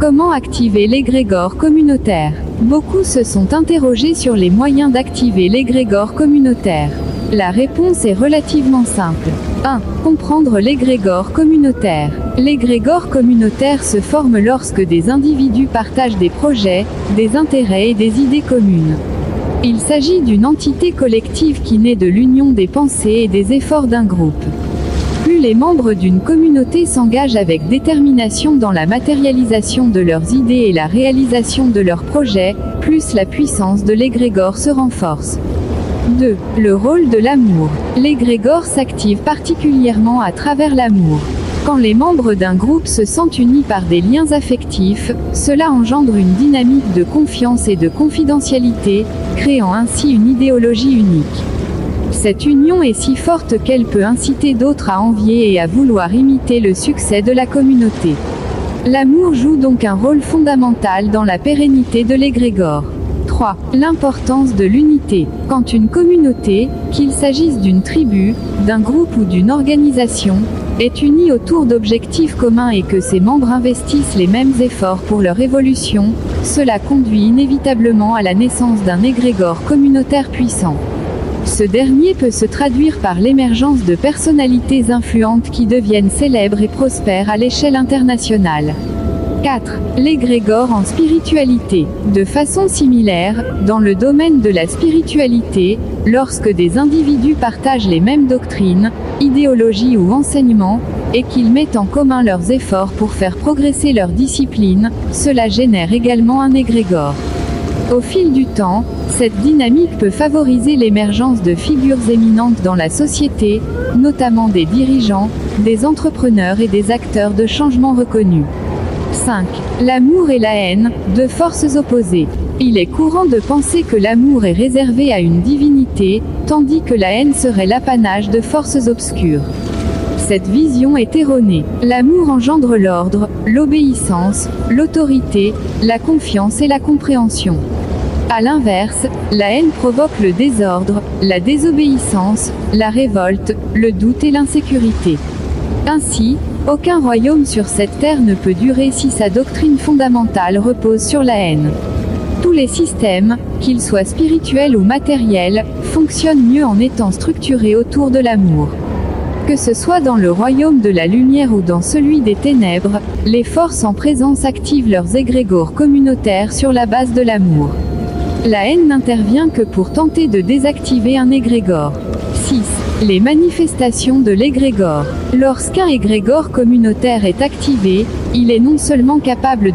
Comment activer l'égrégore communautaire? Beaucoup se sont interrogés sur les moyens d'activer l'égrégore communautaire. La réponse est relativement simple. 1. Comprendre l'égrégore communautaire. L'égrégore communautaire se forme lorsque des individus partagent des projets, des intérêts et des idées communes. Il s'agit d'une entité collective qui naît de l'union des pensées et des efforts d'un groupe. Plus les membres d'une communauté s'engagent avec détermination dans la matérialisation de leurs idées et la réalisation de leurs projets, plus la puissance de l'égrégore se renforce. 2. Le rôle de l'amour. L'égrégore s'active particulièrement à travers l'amour. Quand les membres d'un groupe se sentent unis par des liens affectifs, cela engendre une dynamique de confiance et de confidentialité, créant ainsi une idéologie unique. Cette union est si forte qu'elle peut inciter d'autres à envier et à vouloir imiter le succès de la communauté. L'amour joue donc un rôle fondamental dans la pérennité de l'égrégore. 3. L'importance de l'unité. Quand une communauté, qu'il s'agisse d'une tribu, d'un groupe ou d'une organisation, est unie autour d'objectifs communs et que ses membres investissent les mêmes efforts pour leur évolution, cela conduit inévitablement à la naissance d'un égrégore communautaire puissant. Ce dernier peut se traduire par l'émergence de personnalités influentes qui deviennent célèbres et prospèrent à l'échelle internationale. 4. L'égrégore en spiritualité. De façon similaire, dans le domaine de la spiritualité, lorsque des individus partagent les mêmes doctrines, idéologies ou enseignements, et qu'ils mettent en commun leurs efforts pour faire progresser leur discipline, cela génère également un égrégore. Au fil du temps, cette dynamique peut favoriser l'émergence de figures éminentes dans la société, notamment des dirigeants, des entrepreneurs et des acteurs de changement reconnus. 5. L'amour et la haine, deux forces opposées. Il est courant de penser que l'amour est réservé à une divinité, tandis que la haine serait l'apanage de forces obscures. Cette vision est erronée. L'amour engendre l'ordre, l'obéissance, l'autorité, la confiance et la compréhension. À l'inverse, la haine provoque le désordre, la désobéissance, la révolte, le doute et l'insécurité. Ainsi, aucun royaume sur cette terre ne peut durer si sa doctrine fondamentale repose sur la haine. Tous les systèmes, qu'ils soient spirituels ou matériels, fonctionnent mieux en étant structurés autour de l'amour. Que ce soit dans le royaume de la lumière ou dans celui des ténèbres, les forces en présence activent leurs égrégores communautaires sur la base de l'amour. La haine n'intervient que pour tenter de désactiver un égrégore. 6. Les manifestations de l'égrégore. Lorsqu'un égrégore communautaire est activé, il est non seulement capable